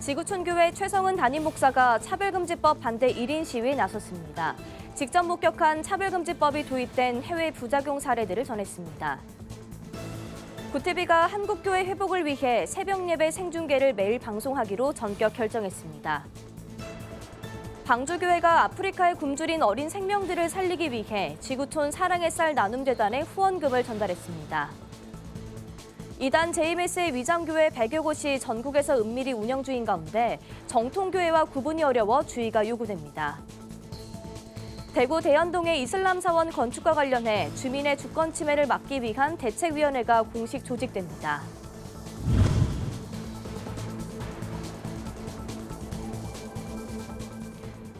지구촌교회 최성은 담임 목사가 차별금지법 반대 1인 시위에 나섰습니다. 직접 목격한 차별금지법이 도입된 해외 부작용 사례들을 전했습니다. 구티비가 한국교회 회복을 위해 새벽 예배 생중계를 매일 방송하기로 전격 결정했습니다. 방주교회가 아프리카에 굶주린 어린 생명들을 살리기 위해 지구촌 사랑의 쌀 나눔재단에 후원금을 전달했습니다. 이단 JMS의 위장교회 100여 곳이 전국에서 은밀히 운영 중인 가운데 정통교회와 구분이 어려워 주의가 요구됩니다. 대구 대연동의 이슬람 사원 건축과 관련해 주민의 주권 침해를 막기 위한 대책위원회가 공식 조직됩니다.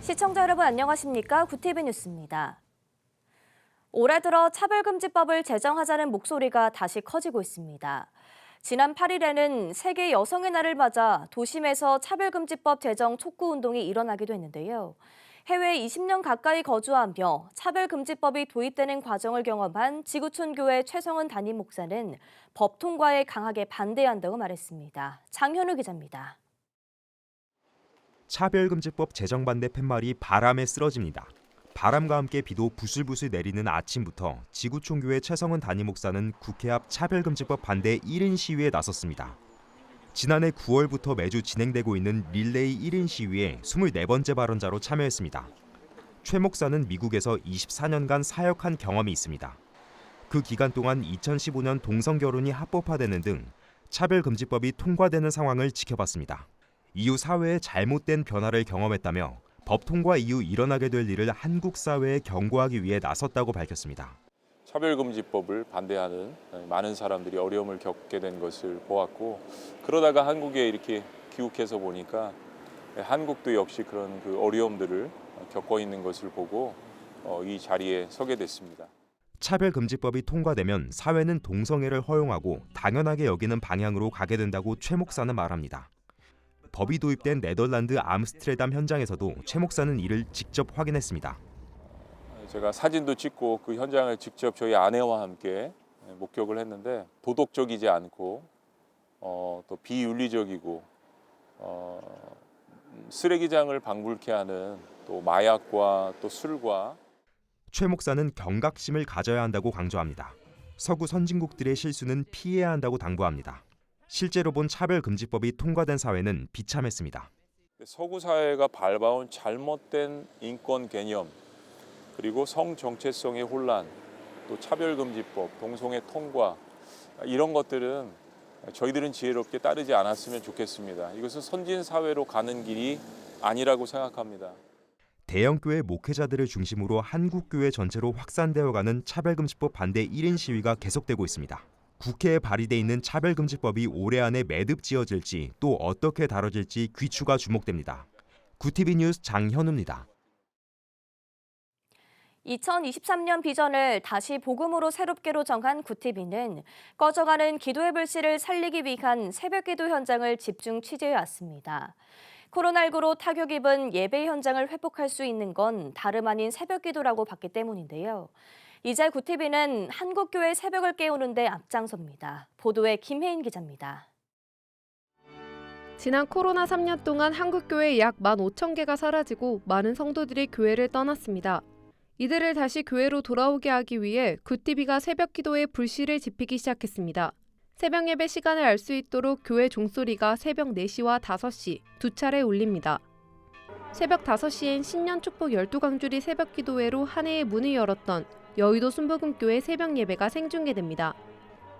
시청자 여러분 안녕하십니까? 구티비 뉴스입니다. 올해 들어 차별금지법을 제정하자는 목소리가 다시 커지고 있습니다. 지난 8일에는 세계 여성의 날을 맞아 도심에서 차별금지법 제정 촉구운동이 일어나기도 했는데요. 해외에 20년 가까이 거주하며 차별금지법이 도입되는 과정을 경험한 지구촌교회 최성은 담임 목사는 법 통과에 강하게 반대한다고 말했습니다. 장현우 기자입니다. 차별금지법 제정 반대 팻말이 바람에 쓰러집니다. 바람과 함께 비도 부슬부슬 내리는 아침부터 지구촌교회 최성은 담임 목사는 국회 앞 차별금지법 반대 1인 시위에 나섰습니다. 지난해 9월부터 매주 진행되고 있는 릴레이 1인 시위에 24번째 발언자로 참여했습니다. 최 목사는 미국에서 24년간 사역한 경험이 있습니다. 그 기간 동안 2015년 동성결혼이 합법화되는 등 차별금지법이 통과되는 상황을 지켜봤습니다. 이후 사회의 잘못된 변화를 경험했다며 법 통과 이후 일어나게 될 일을 한국 사회에 경고하기 위해 나섰다고 밝혔습니다. 차별금지법을 반대하는 많은 사람들이 어려움을 겪게 된 것을 보았고 그러다가 한국에 이렇게 귀국해서 보니까 한국도 역시 그런 그 어려움들을 겪고 있는 것을 보고 이 자리에 서게 됐습니다. 차별금지법이 통과되면 사회는 동성애를 허용하고 당연하게 여기는 방향으로 가게 된다고 최 목사는 말합니다. 법이 도입된 네덜란드 암스테르담 현장에서도 최 목사는 이를 직접 확인했습니다. 제가 사진도 찍고 그 현장을 직접 저희 아내와 함께 목격을 했는데 도덕적이지 않고 또 비윤리적이고 쓰레기장을 방불케 하는 또 마약과 또 술과 최 목사는 경각심을 가져야 한다고 강조합니다. 서구 선진국들의 실수는 피해야 한다고 당부합니다. 실제로 본 차별금지법이 통과된 사회는 비참했습니다. 서구 사회가 밟아온 잘못된 인권 개념 그리고 성 정체성의 혼란, 또 차별금지법, 동성애 통과 이런 것들은 저희들은 지혜롭게 따르지 않았으면 좋겠습니다. 이것은 선진 사회로 가는 길이 아니라고 생각합니다. 대형교회 목회자들을 중심으로 한국교회 전체로 확산되어가는 차별금지법 반대 1인 시위가 계속되고 있습니다. 국회에 발의돼 있는 차별금지법이 올해 안에 매듭지어질지 또 어떻게 다뤄질지 귀추가 주목됩니다. 구티비 뉴스 장현우입니다. 2023년 비전을 다시 복음으로 새롭게로 정한 구티비는 꺼져가는 기도의 불씨를 살리기 위한 새벽기도 현장을 집중 취재해왔습니다. 코로나19로 타격 입은 예배 현장을 회복할 수 있는 건 다름 아닌 새벽기도라고 봤기 때문인데요. 이제 구티비는 한국교회 새벽을 깨우는 데 앞장섭니다. 보도에 김혜인 기자입니다. 지난 코로나 3년 동안 한국교회 약 15,000개가 사라지고 많은 성도들이 교회를 떠났습니다. 이들을 다시 교회로 돌아오게 하기 위해 구티비가 새벽기도의 불씨를 지피기 시작했습니다. 새벽 예배 시간을 알 수 있도록 교회 종소리가 새벽 4시와 5시 두 차례 울립니다. 새벽 5시엔 신년 축복 12광주리 새벽기도회로 한 해의 문을 열었던 여의도 순복음교회 새벽 예배가 생중계됩니다.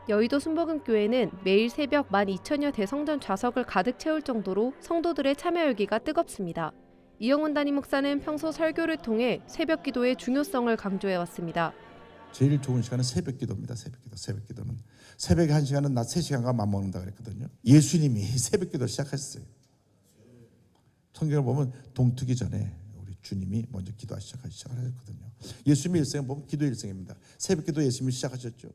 여의도 순복음교회는 매일 새벽 12,000여 대성전 좌석을 가득 채울 정도로 성도들의 참여 열기가 뜨겁습니다. 이영훈 담임 목사는 평소 설교를 통해 새벽 기도의 중요성을 강조해왔습니다. 제일 좋은 시간은 새벽 기도입니다. 새벽 기도는 새벽에 1시간은 낮 3시간과 맞먹는다 그랬거든요. 예수님이 새벽 기도를 시작했어요. 성경을 보면 동트기 전에 우리 주님이 먼저 기도하기 시작하셨거든요. 예수님의 일생을 보면 기도 일생입니다. 새벽 기도 예수님이 시작하셨죠.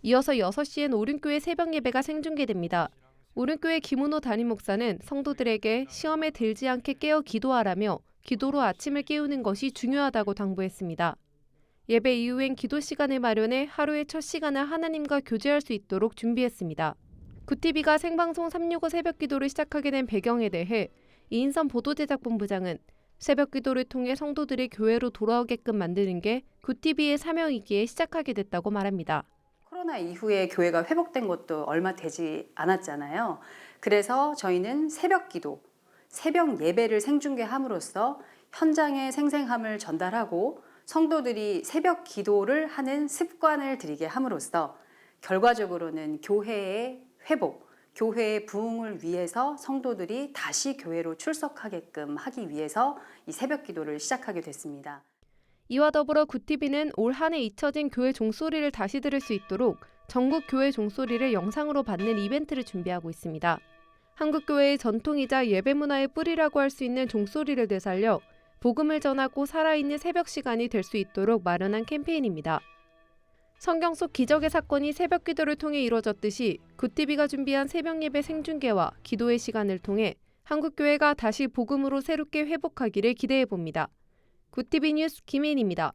이어서 6시엔 오륜교회 새벽 예배가 생중계됩니다. 오륜교회 김은호 담임 목사는 성도들에게 시험에 들지 않게 깨어 기도하라며 기도로 아침을 깨우는 것이 중요하다고 당부했습니다. 예배 이후엔 기도 시간을 마련해 하루의 첫 시간을 하나님과 교제할 수 있도록 준비했습니다. 굿TV가 생방송 365 새벽기도를 시작하게 된 배경에 대해 이인선 보도제작본부장은 새벽기도를 통해 성도들이 교회로 돌아오게끔 만드는 게 굿TV의 사명이기에 시작하게 됐다고 말합니다. 코로나 이후에 교회가 회복된 것도 얼마 되지 않았잖아요. 그래서 저희는 새벽기도, 새벽 예배를 생중계함으로써 현장의 생생함을 전달하고 성도들이 새벽 기도를 하는 습관을 들이게 함으로써 결과적으로는 교회의 회복, 교회의 부흥을 위해서 성도들이 다시 교회로 출석하게끔 하기 위해서 이 새벽 기도를 시작하게 됐습니다. 이와 더불어 굿TV는 올 한 해 잊혀진 교회 종소리를 다시 들을 수 있도록 전국 교회 종소리를 영상으로 받는 이벤트를 준비하고 있습니다. 한국교회의 전통이자 예배 문화의 뿌리라고 할 수 있는 종소리를 되살려 복음을 전하고 살아있는 새벽 시간이 될 수 있도록 마련한 캠페인입니다. 성경 속 기적의 사건이 새벽 기도를 통해 이루어졌듯이 굿TV가 준비한 새벽 예배 생중계와 기도의 시간을 통해 한국교회가 다시 복음으로 새롭게 회복하기를 기대해 봅니다. 굿TV 뉴스 김혜인입니다.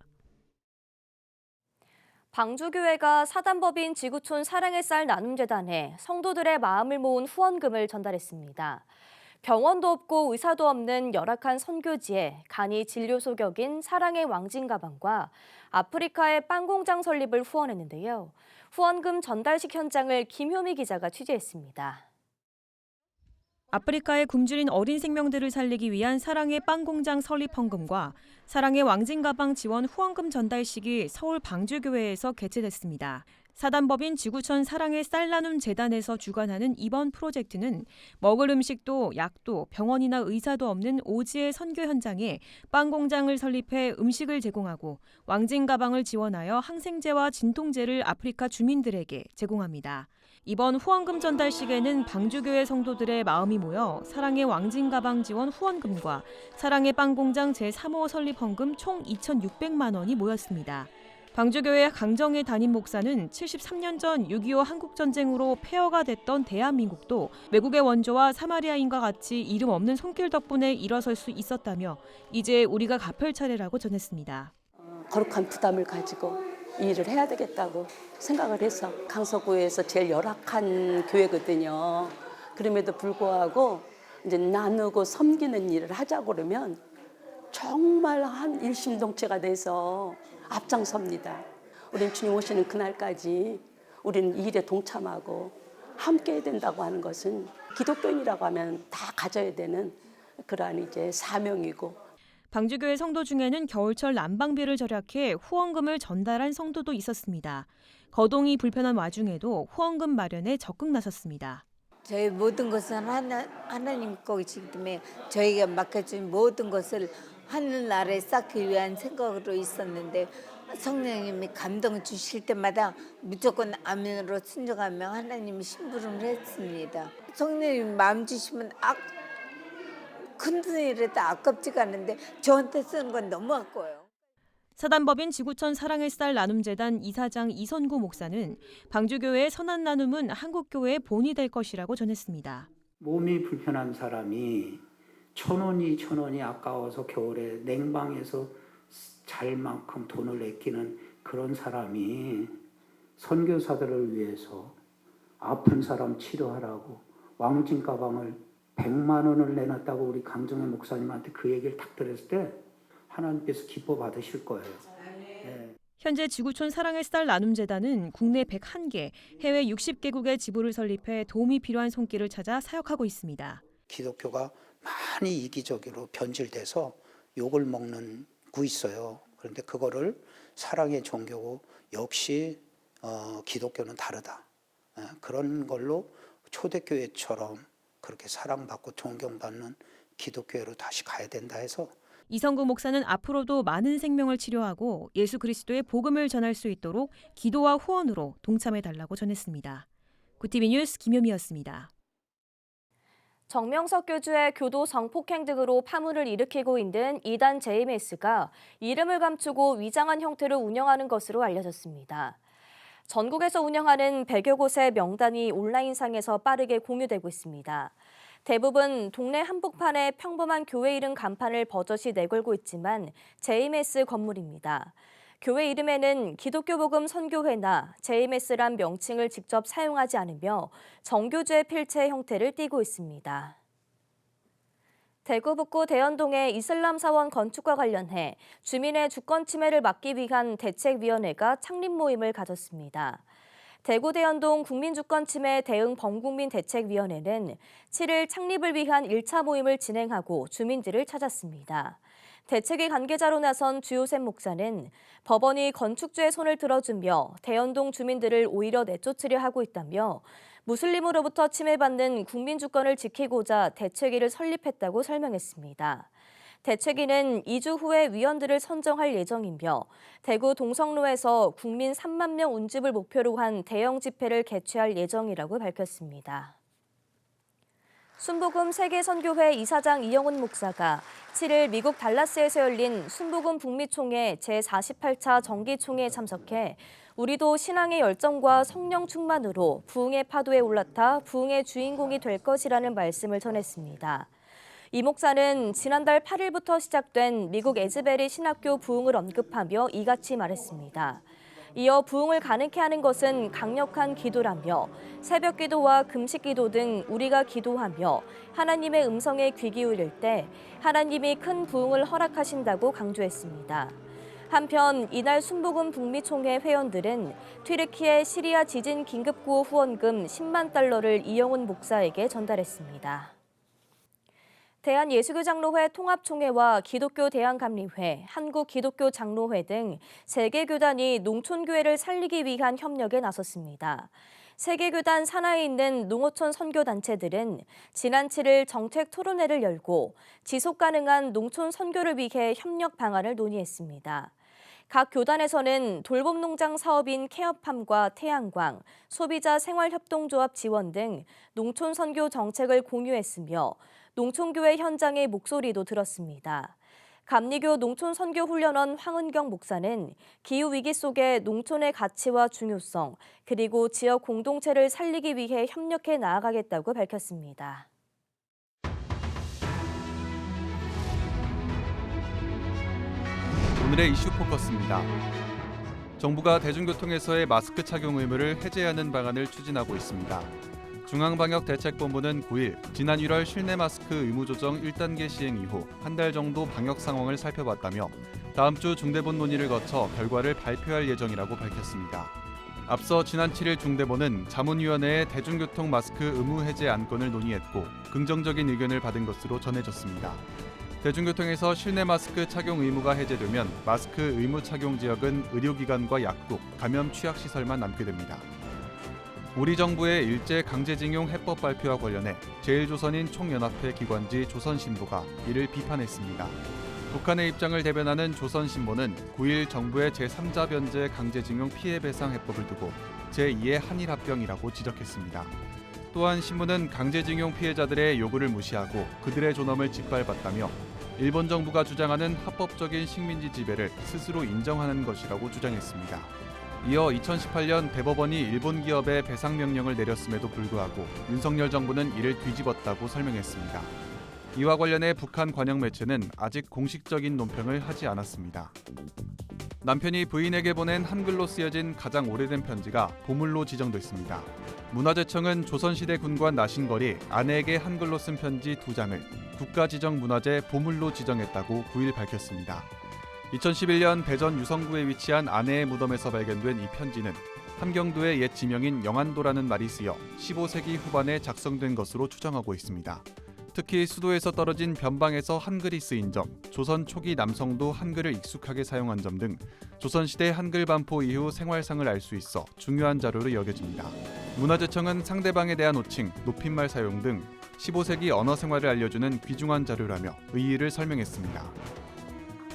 방주교회가 사단법인 지구촌 사랑의 쌀 나눔재단에 성도들의 마음을 모은 후원금을 전달했습니다. 병원도 없고 의사도 없는 열악한 선교지에 간이 진료 소격인 사랑의 왕진 가방과 아프리카의 빵 공장 설립을 후원했는데요. 후원금 전달식 현장을 김효미 기자가 취재했습니다. 아프리카에 굶주린 어린 생명들을 살리기 위한 사랑의 빵 공장 설립 헌금과 사랑의 왕진 가방 지원 후원금 전달식이 서울 방주교회에서 개최됐습니다. 사단법인 지구촌 사랑의 쌀 나눔 재단에서 주관하는 이번 프로젝트는 먹을 음식도 약도 병원이나 의사도 없는 오지의 선교 현장에 빵 공장을 설립해 음식을 제공하고 왕진 가방을 지원하여 항생제와 진통제를 아프리카 주민들에게 제공합니다. 이번 후원금 전달식에는 방주교회 성도들의 마음이 모여 사랑의 왕진 가방 지원 후원금과 사랑의 빵 공장 제3호 설립 헌금 총 2,600만 원이 모였습니다. 방주교회 강정혜 담임 목사는 73년 전 6.25 한국전쟁으로 폐허가 됐던 대한민국도 외국의 원조와 사마리아인과 같이 이름 없는 손길 덕분에 일어설 수 있었다며 이제 우리가 갚을 차례라고 전했습니다. 거룩한 부담을 가지고 이 일을 해야 되겠다고 생각을 해서 강서구에서 제일 열악한 교회거든요. 그럼에도 불구하고 이제 나누고 섬기는 일을 하자고 그러면 정말 한 일심동체가 돼서 앞장섭니다. 우리는 주님 오시는 그날까지 우리는 이 일에 동참하고 함께 해야 된다고 하는 것은 기독교인이라고 하면 다 가져야 되는 그러한 이제 사명이고. 방주교회 성도 중에는 겨울철 난방비를 절약해 후원금을 전달한 성도도 있었습니다. 거동이 불편한 와중에도 후원금 마련에 적극 나섰습니다. 저희 모든 것은 하나님 것이기 때문에 저희가 맡겨준 모든 것을 하늘나라에 쌓기 위한 생각으로 있었는데 성령님이 감동 주실 때마다 무조건 아멘으로 순종하며 하나님이 심부름을 했습니다. 성령님 마음 주시면 큰 돈이라도 아깝지가 않은데 저한테 쓰는 건 너무 아까워요. 사단법인 지구촌 사랑의 쌀 나눔재단 이사장 이선구 목사는 방주교회의 선한 나눔은 한국교회의 본이 될 것이라고 전했습니다. 몸이 불편한 사람이 1,000원이 아까워서 겨울에 냉방에서 잘 만큼 돈을 아끼는 그런 사람이 선교사들을 위해서 아픈 사람 치료하라고 왕진 가방을 100만 원을 내놨다고 우리 강정혜 목사님한테 그 얘기를 딱 들었을 때 하나님께서 기뻐 받으실 거예요. 네. 현재 지구촌 사랑의 쌀 나눔재단은 국내 101개, 해외 60개국의 지부를 설립해 도움이 필요한 손길을 찾아 사역하고 있습니다. 기독교가 많이 이기적으로 변질돼서 욕을 먹는 구 있어요. 그런데 그거를 사랑의 종교고 역시 기독교는 다르다. 그런 걸로 초대교회처럼 그렇게 사랑받고 존경받는 기독교회로 다시 가야 된다 해서 이성구 목사는 앞으로도 많은 생명을 치료하고 예수 그리스도의 복음을 전할 수 있도록 기도와 후원으로 동참해달라고 전했습니다. 굿TV 뉴스 김효미였습니다. 정명석 교주의 교도 성폭행 등으로 파문을 일으키고 있는 이단 JMS가 이름을 감추고 위장한 형태로 운영하는 것으로 알려졌습니다. 전국에서 운영하는 100여 곳의 명단이 온라인상에서 빠르게 공유되고 있습니다. 대부분 동네 한복판에 평범한 교회 이름 간판을 버젓이 내걸고 있지만 JMS 건물입니다. 교회 이름에는 기독교 복음 선교회나 JMS란 명칭을 직접 사용하지 않으며 정교주의 필체 형태를 띠고 있습니다. 대구 북구 대연동의 이슬람 사원 건축과 관련해 주민의 주권 침해를 막기 위한 대책위원회가 창립 모임을 가졌습니다. 대구 대연동 국민주권침해 대응 범국민대책위원회는 7일 창립을 위한 1차 모임을 진행하고 주민들을 찾았습니다. 대책위 관계자로 나선 주요셉 목사는 법원이 건축주의 손을 들어주며 대연동 주민들을 오히려 내쫓으려 하고 있다며 무슬림으로부터 침해받는 국민주권을 지키고자 대책위를 설립했다고 설명했습니다. 대책위는 2주 후에 위원들을 선정할 예정이며 대구 동성로에서 국민 3만 명 운집을 목표로 한 대형 집회를 개최할 예정이라고 밝혔습니다. 순복음 세계선교회 이사장 이영훈 목사가 7일 미국 달라스에서 열린 순복음 북미총회 제48차 정기총회에 참석해 우리도 신앙의 열정과 성령 충만으로 부흥의 파도에 올라타 부흥의 주인공이 될 것이라는 말씀을 전했습니다. 이 목사는 지난달 8일부터 시작된 미국 에즈베리 신학교 부흥을 언급하며 이같이 말했습니다. 이어 부흥을 가능케 하는 것은 강력한 기도라며 새벽 기도와 금식 기도 등 우리가 기도하며 하나님의 음성에 귀 기울일 때 하나님이 큰 부흥을 허락하신다고 강조했습니다. 한편 이날 순복음 북미총회 회원들은 튀르키예 시리아 지진 긴급구호 후원금 10만 달러를 이영훈 목사에게 전달했습니다. 대한예수교장로회 통합총회와 기독교 대한감리회, 한국기독교장로회 등 3개 교단이 농촌교회를 살리기 위한 협력에 나섰습니다. 3개 교단 산하에 있는 농어촌 선교단체들은 지난 7일 정책 토론회를 열고 지속 가능한 농촌 선교를 위해 협력 방안을 논의했습니다. 각 교단에서는 돌봄농장 사업인 케어팜과 태양광, 소비자 생활협동조합 지원 등 농촌 선교 정책을 공유했으며 농촌교회 현장의 목소리도 들었습니다. 감리교 농촌선교훈련원 황은경 목사는 기후위기 속에 농촌의 가치와 중요성, 그리고 지역 공동체를 살리기 위해 협력해 나아가겠다고 밝혔습니다. 오늘의 이슈 포커스입니다. 정부가 대중교통에서의 마스크 착용 의무를 해제하는 방안을 추진하고 있습니다. 중앙방역대책본부는 9일 지난 1월 실내 마스크 의무 조정 1단계 시행 이후 한 달 정도 방역 상황을 살펴봤다며 다음 주 중대본 논의를 거쳐 결과를 발표할 예정이라고 밝혔습니다. 앞서 지난 7일 중대본은 자문위원회에 대중교통 마스크 의무 해제 안건을 논의했고 긍정적인 의견을 받은 것으로 전해졌습니다. 대중교통에서 실내 마스크 착용 의무가 해제되면 마스크 의무 착용 지역은 의료기관과 약국, 감염 취약시설만 남게 됩니다. 우리 정부의 일제 강제징용 해법 발표와 관련해 제1조선인 총연합회 기관지 조선신보가 이를 비판했습니다. 북한의 입장을 대변하는 조선신보는 9일 정부의 제3자 변제 강제징용 피해배상 해법을 두고 제2의 한일합병이라고 지적했습니다. 또한 신문은 강제징용 피해자들의 요구를 무시하고 그들의 존엄을 짓밟았다며 일본 정부가 주장하는 합법적인 식민지 지배를 스스로 인정하는 것이라고 주장했습니다. 이어 2018년 대법원이 일본 기업에 배상 명령을 내렸음에도 불구하고 윤석열 정부는 이를 뒤집었다고 설명했습니다. 이와 관련해 북한 관영 매체는 아직 공식적인 논평을 하지 않았습니다. 남편이 부인에게 보낸 한글로 쓰여진 가장 오래된 편지가 보물로 지정됐습니다. 문화재청은 조선시대 군관 나신걸이 아내에게 한글로 쓴 편지 2장을 국가지정문화재 보물로 지정했다고 9일 밝혔습니다. 2011년 대전 유성구에 위치한 아내의 무덤에서 발견된 이 편지는 함경도의 옛 지명인 영안도라는 말이 쓰여 15세기 후반에 작성된 것으로 추정하고 있습니다. 특히 수도에서 떨어진 변방에서 한글이 쓰인 점, 조선 초기 남성도 한글을 익숙하게 사용한 점 등 조선시대 한글 반포 이후 생활상을 알 수 있어 중요한 자료로 여겨집니다. 문화재청은 상대방에 대한 호칭, 높임말 사용 등 15세기 언어 생활을 알려주는 귀중한 자료라며 의의를 설명했습니다.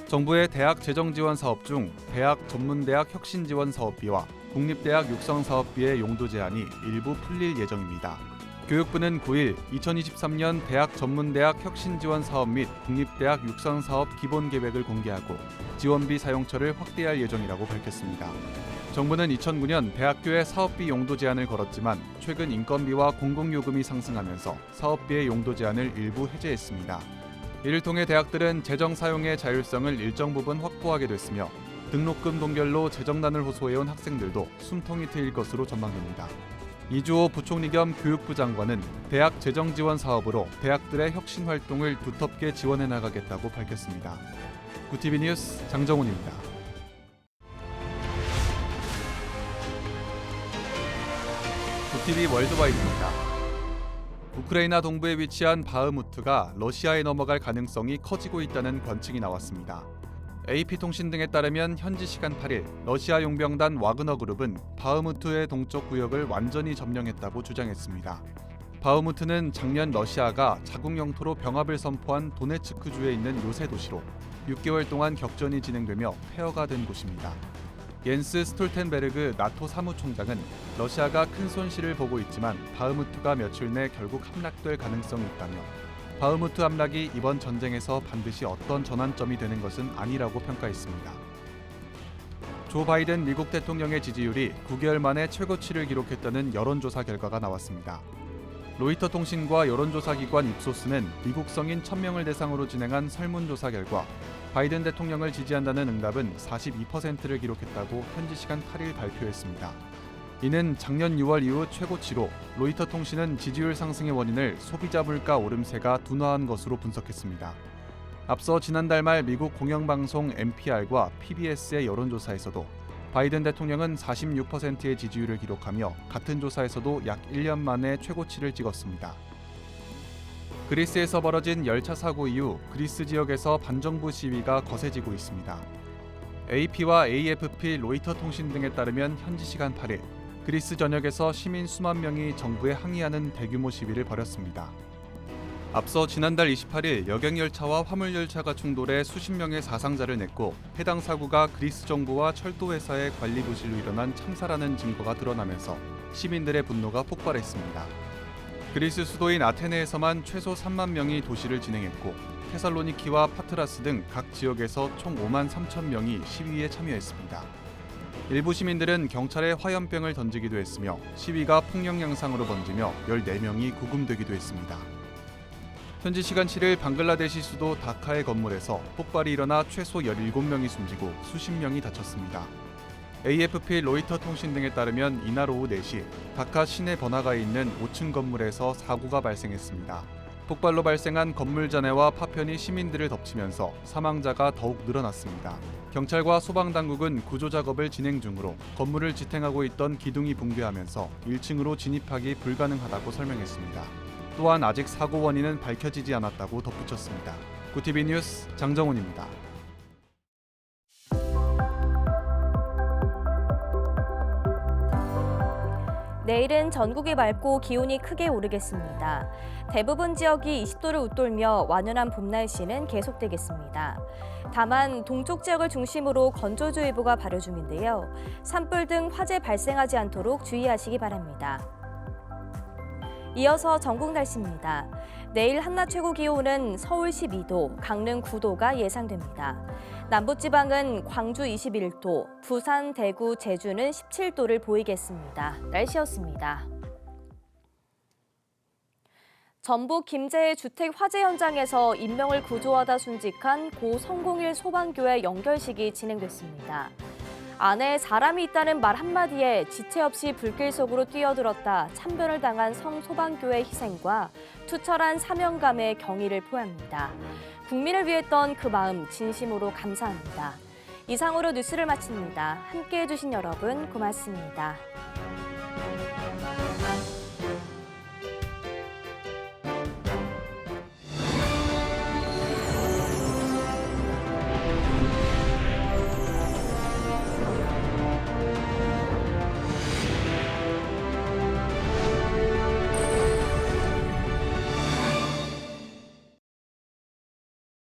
정부의 대학 재정 지원 사업 중 대학 전문대학 혁신 지원 사업비와 국립대학 육성 사업비의 용도 제한이 일부 풀릴 예정입니다. 교육부는 9일 2023년 대학 전문대학 혁신 지원 사업 및 국립대학 육성 사업 기본 계획을 공개하고 지원비 사용처를 확대할 예정이라고 밝혔습니다. 정부는 2009년 대학교에 사업비 용도 제한을 걸었지만 최근 인건비와 공공요금이 상승하면서 사업비의 용도 제한을 일부 해제했습니다. 이를 통해 대학들은 재정 사용의 자율성을 일정 부분 확보하게 됐으며 등록금 동결로 재정난을 호소해온 학생들도 숨통이 트일 것으로 전망됩니다. 이주호 부총리 겸 교육부 장관은 대학 재정 지원 사업으로 대학들의 혁신 활동을 두텁게 지원해 나가겠다고 밝혔습니다. 구티비 뉴스 장정훈입니다. 구티비 월드와이드입니다. 우크라이나 동부에 위치한 바흐무트가 러시아에 넘어갈 가능성이 커지고 있다는 관측이 나왔습니다. AP통신 등에 따르면 현지 시간 8일 러시아 용병단 와그너 그룹은 바흐무트의 동쪽 구역을 완전히 점령했다고 주장했습니다. 바흐무트는 작년 러시아가 자국 영토로 병합을 선포한 도네츠크주에 있는 요새 도시로 6개월 동안 격전이 진행되며 폐허가 된 곳입니다. 옌스 스톨텐베르그 나토 사무총장은 러시아가 큰 손실을 보고 있지만 바흐무트가 며칠 내 결국 함락될 가능성이 있다며 바흐무트 함락이 이번 전쟁에서 반드시 어떤 전환점이 되는 것은 아니라고 평가했습니다. 조 바이든 미국 대통령의 지지율이 9개월 만에 최고치를 기록했다는 여론조사 결과가 나왔습니다. 로이터 통신과 여론조사 기관 입소스는 미국 성인 1000명을 대상으로 진행한 설문조사 결과 바이든 대통령을 지지한다는 응답은 42%를 기록했다고 현지 시간 8일 발표했습니다. 이는 작년 6월 이후 최고치로 로이터 통신은 지지율 상승의 원인을 소비자 물가 오름세가 둔화한 것으로 분석했습니다. 앞서 지난달 말 미국 공영방송 NPR과 PBS의 여론조사에서도 바이든 대통령은 46%의 지지율을 기록하며 같은 조사에서도 약 1년 만에 최고치를 찍었습니다. 그리스에서 벌어진 열차 사고 이후 그리스 지역에서 반정부 시위가 거세지고 있습니다. AP와 AFP, 로이터 통신 등에 따르면 현지 시간 8일 그리스 전역에서 시민 수만 명이 정부에 항의하는 대규모 시위를 벌였습니다. 앞서 지난달 28일 여객열차와 화물열차가 충돌해 수십 명의 사상자를 냈고 해당 사고가 그리스 정부와 철도회사의 관리 부실로 일어난 참사라는 증거가 드러나면서 시민들의 분노가 폭발했습니다. 그리스 수도인 아테네에서만 최소 3만 명이 도시를 진행했고 테살로니키와 파트라스 등 각 지역에서 총 5만 3천 명이 시위에 참여했습니다. 일부 시민들은 경찰에 화염병을 던지기도 했으며 시위가 폭력 양상으로 번지며 14명이 구금되기도 했습니다. 현지 시간 7일 방글라데시 수도 다카의 건물에서 폭발이 일어나 최소 17명이 숨지고 수십 명이 다쳤습니다. AFP, 로이터 통신 등에 따르면 이날 오후 4시 다카 시내 번화가에 있는 5층 건물에서 사고가 발생했습니다. 폭발로 발생한 건물 잔해와 파편이 시민들을 덮치면서 사망자가 더욱 늘어났습니다. 경찰과 소방당국은 구조 작업을 진행 중으로 건물을 지탱하고 있던 기둥이 붕괴하면서 1층으로 진입하기 불가능하다고 설명했습니다. 또한 아직 사고 원인은 밝혀지지 않았다고 덧붙였습니다. 구티비 뉴스 장정훈입니다. 내일은 전국이 맑고 기온이 크게 오르겠습니다. 대부분 지역이 20도를 웃돌며 완연한 봄 날씨는 계속되겠습니다. 다만 동쪽 지역을 중심으로 건조주의보가 발효 중인데요. 산불 등 화재 발생하지 않도록 주의하시기 바랍니다. 이어서 전국 날씨입니다. 내일 한낮 최고 기온은 서울 12도, 강릉 9도가 예상됩니다. 남부지방은 광주 21도, 부산, 대구, 제주는 17도를 보이겠습니다. 날씨였습니다. 전북 김제의 주택 화재 현장에서 인명을 구조하다 순직한 고 성공일 소방교회 연결식이 진행됐습니다. 안에 사람이 있다는 말 한마디에 지체 없이 불길 속으로 뛰어들었다 참변을 당한 성소방교회 희생과 투철한 사명감의 경의를 표합니다. 국민을 위했던 그 마음 진심으로 감사합니다. 이상으로 뉴스를 마칩니다. 함께해 주신 여러분 고맙습니다.